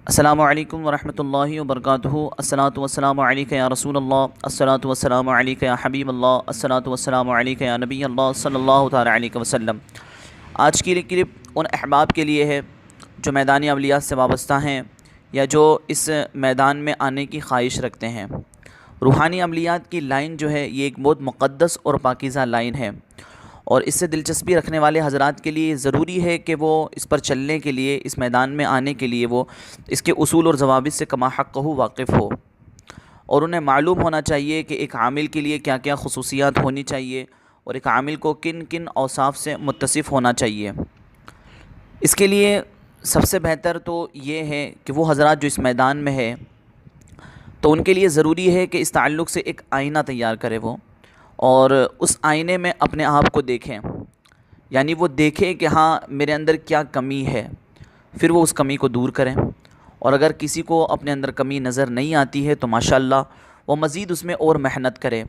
السلام علیکم ورحمۃ اللہ وبرکاتہ۔ الصلاۃ والسلام علیک یا رسول اللہ، الصلاۃ والسلام علیک یا حبیب اللہ، الصلاۃ والسلام علیک یا نبی اللہ صلی اللہ تعالیٰ علیہ وسلم۔ آج کی کلپ ان احباب کے لیے ہے جو میدانی عملیات سے وابستہ ہیں یا جو اس میدان میں آنے کی خواہش رکھتے ہیں۔ روحانی عملیات کی لائن جو ہے یہ ایک بہت مقدس اور پاکیزہ لائن ہے، اور اس سے دلچسپی رکھنے والے حضرات کے لیے ضروری ہے کہ وہ اس پر چلنے کے لیے، اس میدان میں آنے کے لیے وہ اس کے اصول اور ضوابط سے کما حق واقف ہو، اور انہیں معلوم ہونا چاہیے کہ ایک عامل کے لیے کیا کیا خصوصیات ہونی چاہیے اور ایک عامل کو کن کن اوصاف سے متصف ہونا چاہیے۔ اس کے لیے سب سے بہتر تو یہ ہے کہ وہ حضرات جو اس میدان میں ہے تو ان کے لیے ضروری ہے کہ اس تعلق سے ایک آئینہ تیار کرے وہ، اور اس آئینے میں اپنے آپ کو دیکھیں، یعنی وہ دیکھے کہ ہاں میرے اندر کیا کمی ہے، پھر وہ اس کمی کو دور کریں، اور اگر کسی کو اپنے اندر کمی نظر نہیں آتی ہے تو ماشاءاللہ وہ مزید اس میں اور محنت کرے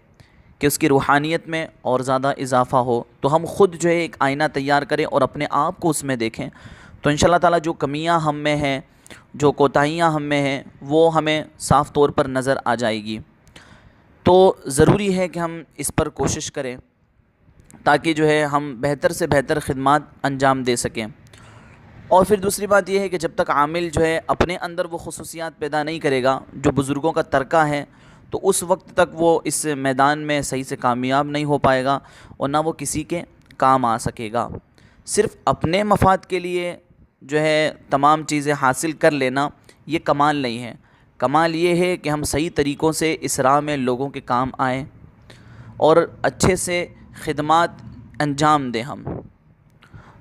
کہ اس کی روحانیت میں اور زیادہ اضافہ ہو۔ تو ہم خود جو ہے ایک آئینہ تیار کریں اور اپنے آپ کو اس میں دیکھیں، تو انشاءاللہ تعالیٰ جو کمیاں ہم میں ہیں، جو کوتاہیاں ہم میں ہیں، وہ ہمیں صاف طور پر نظر آ جائے گی۔ تو ضروری ہے کہ ہم اس پر کوشش کریں تاکہ جو ہے ہم بہتر سے بہتر خدمات انجام دے سکیں۔ اور پھر دوسری بات یہ ہے کہ جب تک عامل جو ہے اپنے اندر وہ خصوصیات پیدا نہیں کرے گا جو بزرگوں کا ترکہ ہے، تو اس وقت تک وہ اس میدان میں صحیح سے کامیاب نہیں ہو پائے گا اور نہ وہ کسی کے کام آ سکے گا۔ صرف اپنے مفاد کے لیے جو ہے تمام چیزیں حاصل کر لینا یہ کمال نہیں ہے۔ کمال یہ ہے کہ ہم صحیح طریقوں سے اس راہ میں لوگوں کے کام آئیں اور اچھے سے خدمات انجام دیں ہم۔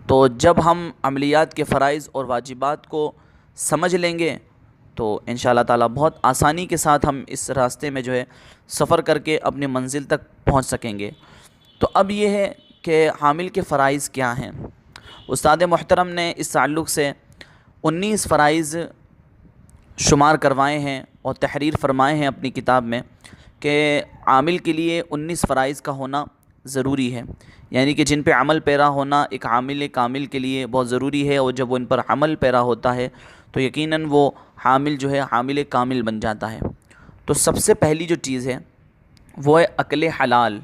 تو جب ہم عملیات کے فرائض اور واجبات کو سمجھ لیں گے تو انشاءاللہ تعالیٰ بہت آسانی کے ساتھ ہم اس راستے میں جو ہے سفر کر کے اپنی منزل تک پہنچ سکیں گے۔ تو اب یہ ہے کہ حامل کے فرائض کیا ہیں۔ استاد محترم نے اس تعلق سے 19 فرائض شمار کروائے ہیں اور تحریر فرمائے ہیں اپنی کتاب میں کہ عامل کے لیے 19 فرائض کا ہونا ضروری ہے، یعنی کہ جن پہ عمل پیرا ہونا ایک عامل کامل کے لیے بہت ضروری ہے، اور جب وہ ان پر عمل پیرا ہوتا ہے تو یقیناً وہ حامل جو ہے عامل کامل بن جاتا ہے۔ تو سب سے پہلی جو چیز ہے وہ ہے اکل حلال،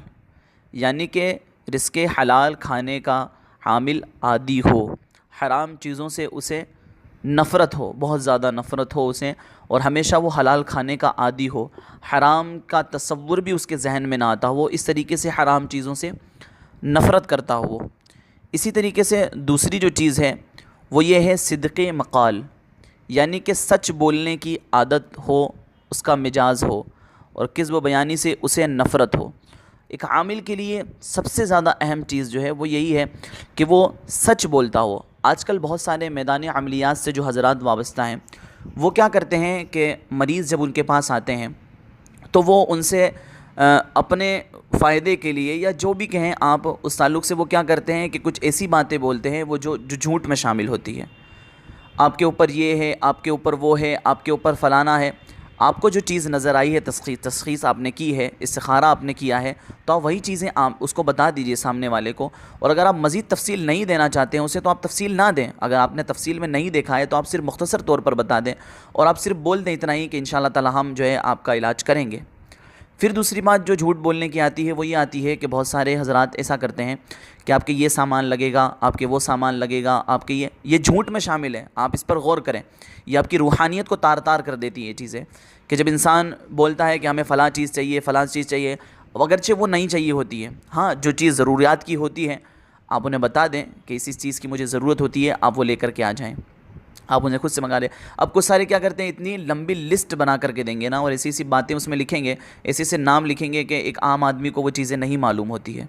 یعنی کہ رزق حلال کھانے کا عامل عادی ہو، حرام چیزوں سے اسے نفرت ہو، بہت زیادہ نفرت ہو اسے، اور ہمیشہ وہ حلال کھانے کا عادی ہو، حرام کا تصور بھی اس کے ذہن میں نہ آتا ہو، وہ اس طریقے سے حرام چیزوں سے نفرت کرتا ہو۔ اسی طریقے سے دوسری جو چیز ہے وہ یہ ہے صدق مقال، یعنی کہ سچ بولنے کی عادت ہو، اس کا مزاج ہو، اور کذب و بیانی سے اسے نفرت ہو۔ ایک عامل کے لیے سب سے زیادہ اہم چیز جو ہے وہ یہی ہے کہ وہ سچ بولتا ہو۔ آج کل بہت سارے میدانی عملیات سے جو حضرات وابستہ ہیں وہ کیا کرتے ہیں کہ مریض جب ان کے پاس آتے ہیں تو وہ ان سے اپنے فائدے کے لیے یا جو بھی کہیں آپ اس تعلق سے وہ کیا کرتے ہیں کہ کچھ ایسی باتیں بولتے ہیں وہ جو جھوٹ میں شامل ہوتی ہے۔ آپ کے اوپر یہ ہے، آپ کے اوپر وہ ہے، آپ کے اوپر فلانا ہے۔ آپ کو جو چیز نظر آئی ہے، تشخیص آپ نے کی ہے، استخارہ آپ نے کیا ہے، تو آپ وہی چیزیں آپ اس کو بتا دیجئے سامنے والے کو، اور اگر آپ مزید تفصیل نہیں دینا چاہتے ہیں اسے تو آپ تفصیل نہ دیں۔ اگر آپ نے تفصیل میں نہیں دیکھا ہے تو آپ صرف مختصر طور پر بتا دیں، اور آپ صرف بول دیں اتنا ہی کہ انشاءاللہ تعالی ہم جو ہے آپ کا علاج کریں گے۔ پھر دوسری بات جو جھوٹ بولنے کی آتی ہے وہ یہ آتی ہے کہ بہت سارے حضرات ایسا کرتے ہیں کہ آپ کے یہ سامان لگے گا، آپ کے وہ سامان لگے گا، آپ کے یہ جھوٹ میں شامل ہے، آپ اس پر غور کریں۔ یہ آپ کی روحانیت کو تار تار کر دیتی ہے یہ چیزیں، کہ جب انسان بولتا ہے کہ ہمیں فلاں چیز چاہیے، فلاں چیز چاہیے، اگرچہ وہ نہیں چاہیے ہوتی ہے، ہاں جو چیز ضروریات کی ہوتی ہے آپ انہیں بتا دیں کہ اس چیز کی مجھے ضرورت ہوتی ہے، آپ وہ لے کر کے آ جائیں، آپ انہیں خود سے منگا لیں۔ اب کچھ سارے کیا کرتے ہیں، اتنی لمبی لسٹ بنا کر کے دیں گے نا، اور ایسی ایسی باتیں اس میں لکھیں گے، ایسے ایسے نام لکھیں گے کہ ایک عام آدمی کو وہ چیزیں نہیں معلوم ہوتی ہے،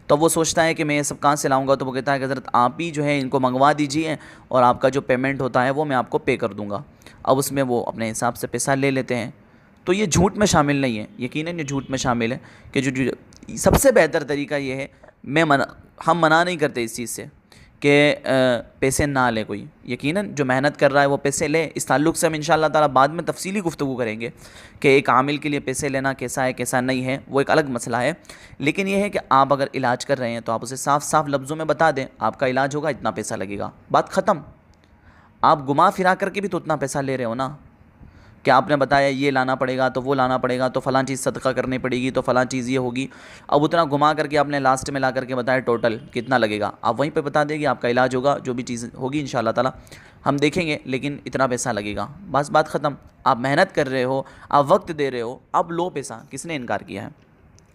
تو وہ سوچتا ہے کہ میں یہ سب کہاں سے لاؤں گا، تو وہ کہتا ہے کہ حضرت آپ ہی جو ہے ان کو منگوا دیجئے اور آپ کا جو پیمنٹ ہوتا ہے وہ میں آپ کو پے کر دوں گا۔ اب اس میں وہ اپنے حساب سے پیسہ لے لیتے ہیں، تو یہ جھوٹ میں شامل نہیں ہے، یقیناً یہ جھوٹ میں شامل ہے کہ جو سب سے بہتر طریقہ یہ ہے، ہم منع نہیں کرتے اس چیز سے کہ پیسے نہ لے کوئی، یقیناً جو محنت کر رہا ہے وہ پیسے لے۔ اس تعلق سے ہم انشاءاللہ تعالیٰ بعد میں تفصیلی گفتگو کریں گے کہ ایک عامل کے لیے پیسے لینا کیسا ہے کیسا نہیں ہے، وہ ایک الگ مسئلہ ہے، لیکن یہ ہے کہ آپ اگر علاج کر رہے ہیں تو آپ اسے صاف صاف لفظوں میں بتا دیں آپ کا علاج ہوگا اتنا پیسہ لگے گا، بات ختم۔ آپ گھما پھرا کر کے بھی تو اتنا پیسہ لے رہے ہو نا، کہ آپ نے بتایا یہ لانا پڑے گا تو وہ لانا پڑے گا تو فلاں چیز صدقہ کرنی پڑے گی تو فلاں چیز یہ ہوگی، اب اتنا گھما کر کے آپ نے لاسٹ میں لا کر کے بتایا ٹوٹل کتنا لگے گا، آپ وہیں پہ بتا دیں گے، آپ کا علاج ہوگا، جو بھی چیز ہوگی انشاءاللہ تعالی ہم دیکھیں گے، لیکن اتنا پیسہ لگے گا، بس بات ختم۔ آپ محنت کر رہے ہو، آپ وقت دے رہے ہو، آپ لو پیسہ، کس نے انکار کیا ہے؟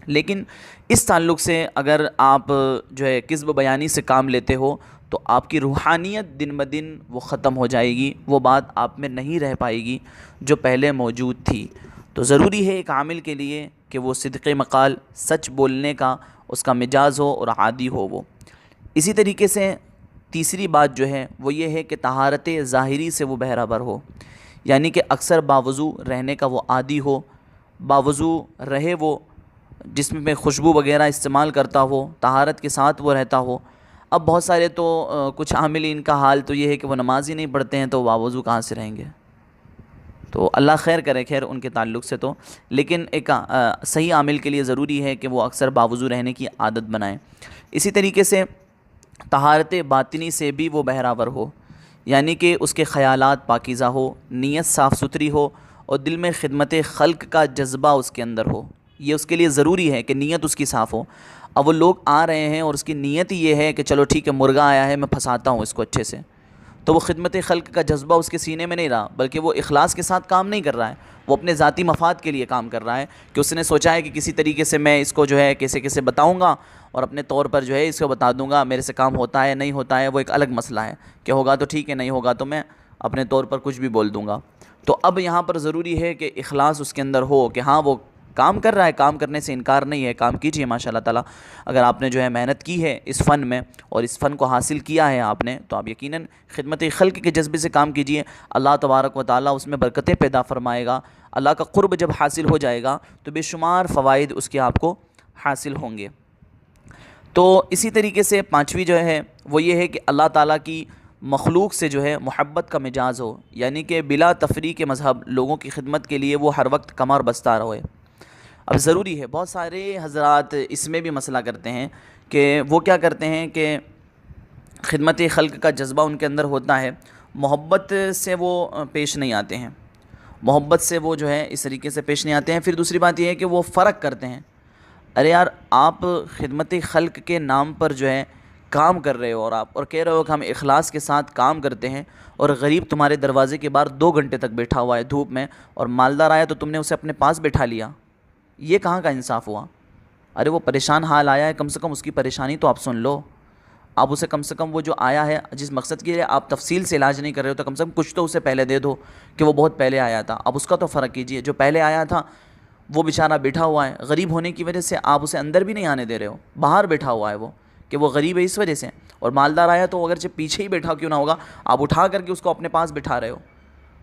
لیکن اس تعلق سے اگر آپ جو ہے کذب بیانی سے کام لیتے ہو تو آپ کی روحانیت دن بدن وہ ختم ہو جائے گی، وہ بات آپ میں نہیں رہ پائے گی جو پہلے موجود تھی۔ تو ضروری ہے ایک عامل کے لیے کہ وہ صدق مقال، سچ بولنے کا اس کا مجاز ہو اور عادی ہو وہ۔ اسی طریقے سے تیسری بات جو ہے وہ یہ ہے کہ طہارت ظاہری سے وہ بہرہ ہو، یعنی کہ اکثر باوضو رہنے کا وہ عادی ہو، باوضو رہے، وہ جسم میں خوشبو وغیرہ استعمال کرتا ہو، طہارت کے ساتھ وہ رہتا ہو۔ اب بہت سارے تو کچھ عاملین کا حال تو یہ ہے کہ وہ نماز ہی نہیں پڑھتے ہیں تو باوضو کہاں سے رہیں گے؟ تو اللہ خیر کرے، خیر ان کے تعلق سے تو، لیکن ایک صحیح عامل کے لیے ضروری ہے کہ وہ اکثر باوضو رہنے کی عادت بنائیں۔ اسی طریقے سے طہارت باطنی سے بھی وہ بہرہ ہو، یعنی کہ اس کے خیالات پاکیزہ ہو، نیت صاف ستھری ہو اور دل میں خدمت خلق کا جذبہ اس کے اندر ہو۔ یہ اس کے لیے ضروری ہے کہ نیت اس کی صاف ہو۔ اب وہ لوگ آ رہے ہیں اور اس کی نیت یہ ہے کہ چلو ٹھیک ہے مرغہ آیا ہے میں پھنساتا ہوں اس کو اچھے سے، تو وہ خدمت خلق کا جذبہ اس کے سینے میں نہیں رہا، بلکہ وہ اخلاص کے ساتھ کام نہیں کر رہا ہے، وہ اپنے ذاتی مفاد کے لیے کام کر رہا ہے، کہ اس نے سوچا ہے کہ کسی طریقے سے میں اس کو جو ہے کیسے کیسے بتاؤں گا اور اپنے طور پر جو ہے اس کو بتا دوں گا، میرے سے کام ہوتا ہے نہیں ہوتا ہے وہ ایک الگ مسئلہ ہے، کہ ہوگا تو ٹھیک ہے نہیں ہوگا تو میں اپنے طور پر کچھ بھی بول دوں گا۔ تو اب یہاں پر ضروری ہے کہ اخلاص اس کے اندر ہو کہ ہاں وہ کام کر رہا ہے، کام کرنے سے انکار نہیں ہے، کام کیجئے ماشاءاللہ تعالی۔ اگر آپ نے جو ہے محنت کی ہے اس فن میں اور اس فن کو حاصل کیا ہے آپ نے، تو آپ یقیناً خدمت خلق کے جذبے سے کام کیجئے، اللہ تبارک و تعالی اس میں برکتیں پیدا فرمائے گا۔ اللہ کا قرب جب حاصل ہو جائے گا تو بے شمار فوائد اس کے آپ کو حاصل ہوں گے۔ تو اسی طریقے سے پانچویں جو ہے وہ یہ ہے کہ اللہ تعالیٰ کی مخلوق سے جو ہے محبت کا مجاز ہو، یعنی کہ بلا تفریق مذہب لوگوں کی خدمت کے لیے وہ ہر وقت کمر بستہ رہے۔ اب ضروری ہے، بہت سارے حضرات اس میں بھی مسئلہ کرتے ہیں کہ وہ کیا کرتے ہیں کہ خدمت خلق کا جذبہ ان کے اندر ہوتا ہے، محبت سے وہ پیش نہیں آتے ہیں، محبت سے وہ جو ہے اس طریقے سے پیش نہیں آتے ہیں۔ پھر دوسری بات یہ ہے کہ وہ فرق کرتے ہیں، ارے یار آپ خدمت خلق کے نام پر جو ہے کام کر رہے ہو اور کہہ رہے ہو کہ ہم اخلاص کے ساتھ کام کرتے ہیں، اور غریب تمہارے دروازے کے باہر 2 گھنٹے تک بیٹھا ہوا ہے دھوپ میں، اور مالدار آیا تو تم نے اسے اپنے پاس بٹھا لیا، یہ کہاں کا انصاف ہوا؟ ارے وہ پریشان حال آیا ہے، کم سے کم اس کی پریشانی تو آپ سن لو، آپ اسے کم سے کم وہ جو آیا ہے جس مقصد کے لیے آپ تفصیل سے علاج نہیں کر رہے ہو تو کم سے کم کچھ تو اسے پہلے دے دو کہ وہ بہت پہلے آیا تھا، اب اس کا تو فرق کیجئے۔ جو پہلے آیا تھا وہ بیچارہ بیٹھا ہوا ہے، غریب ہونے کی وجہ سے آپ اسے اندر بھی نہیں آنے دے رہے ہو، باہر بیٹھا ہوا ہے وہ کہ وہ غریب ہے اس وجہ سے، اور مالدار آیا تو اگرچہ پیچھے ہی بیٹھا کیوں نہ ہوگا آپ اٹھا کر کے اس کو اپنے پاس بٹھا رہے ہو،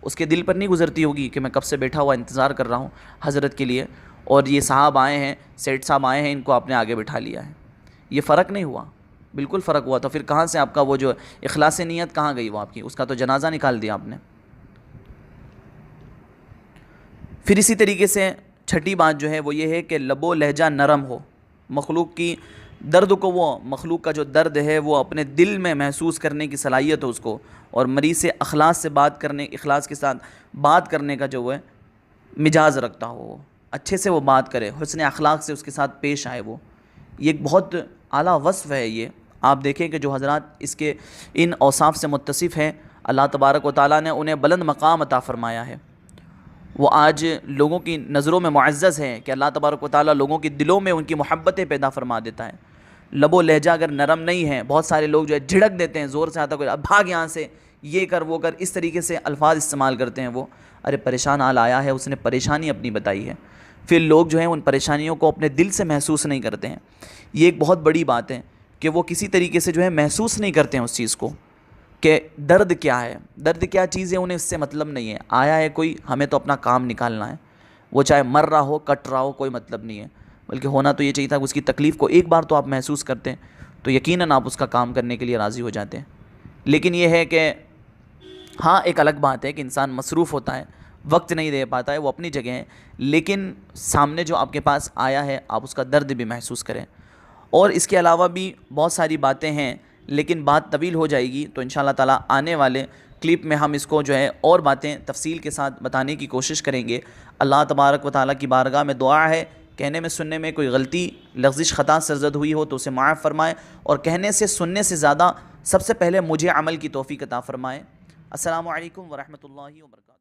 اس کے دل پر نہیں گزرتی ہوگی کہ میں کب سے بیٹھا ہوا انتظار کر رہا ہوں حضرت کے لیے، اور یہ صاحب آئے ہیں، سیٹ صاحب آئے ہیں، ان کو آپ نے آگے بٹھا لیا ہے۔ یہ فرق نہیں ہوا، بالکل فرق ہوا، تو پھر کہاں سے آپ کا وہ جو اخلاص نیت کہاں گئی وہ آپ کی، اس کا تو جنازہ نکال دیا آپ نے۔ پھر اسی طریقے سے چھٹی بات جو ہے وہ یہ ہے کہ لب و لہجہ نرم ہو، مخلوق کی درد کو، وہ مخلوق کا جو درد ہے وہ اپنے دل میں محسوس کرنے کی صلاحیت ہو اس کو، اور مریض سے اخلاص سے بات کرنے، اخلاص کے ساتھ بات کرنے کا جو ہے مجاز رکھتا ہو، وہ اچھے سے وہ بات کرے، حسن اخلاق سے اس کے ساتھ پیش آئے، وہ یہ ایک بہت اعلیٰ وصف ہے۔ یہ آپ دیکھیں کہ جو حضرات اس کے ان اوصاف سے متصف ہیں، اللہ تبارک و تعالیٰ نے انہیں بلند مقام عطا فرمایا ہے، وہ آج لوگوں کی نظروں میں معزز ہے کہ اللہ تبارک و تعالیٰ لوگوں کے دلوں میں ان کی محبتیں پیدا فرما دیتا ہے۔ لب و لہجہ اگر نرم نہیں ہے، بہت سارے لوگ جو ہے جھڑک دیتے ہیں، زور سے آتا کوئی بھاگ یہاں سے، یہ کر وہ کر، اس طریقے سے الفاظ استعمال کرتے ہیں وہ، ارے پریشان حال آیا ہے، اس نے پریشانی اپنی بتائی ہے، پھر لوگ جو ہیں ان پریشانیوں کو اپنے دل سے محسوس نہیں کرتے ہیں۔ یہ ایک بہت بڑی بات ہے کہ وہ کسی طریقے سے جو ہے محسوس نہیں کرتے ہیں اس چیز کو کہ درد کیا ہے، درد کیا چیز ہے، انہیں اس سے مطلب نہیں ہے، آیا ہے کوئی، ہمیں تو اپنا کام نکالنا ہے، وہ چاہے مر رہا ہو کٹ رہا ہو کوئی مطلب نہیں ہے، بلکہ ہونا تو یہ چاہیے تھا کہ اس کی تکلیف کو ایک بار تو آپ محسوس کرتے ہیں تو یقیناً آپ اس کا کام کرنے کے لیے راضی ہو جاتے ہیں۔ لیکن یہ ہے کہ ہاں ایک الگ بات ہے کہ انسان مصروف ہوتا ہے، وقت نہیں دے پاتا ہے، وہ اپنی جگہ ہے، لیکن سامنے جو آپ کے پاس آیا ہے آپ اس کا درد بھی محسوس کریں۔ اور اس کے علاوہ بھی بہت ساری باتیں ہیں، لیکن بات طویل ہو جائے گی، تو انشاءاللہ تعالیٰ آنے والے کلپ میں ہم اس کو جو ہے اور باتیں تفصیل کے ساتھ بتانے کی کوشش کریں گے۔ اللہ تبارک و تعالیٰ کی بارگاہ میں دعا ہے کہنے میں سننے میں کوئی غلطی لغزش خطا سرزد ہوئی ہو تو اسے معاف فرمائے، اور کہنے سے سننے سے زیادہ سب سے پہلے مجھے عمل کی توفیق عطا فرمائے۔ السلام علیکم ورحمۃ اللہ وبرکاتہ۔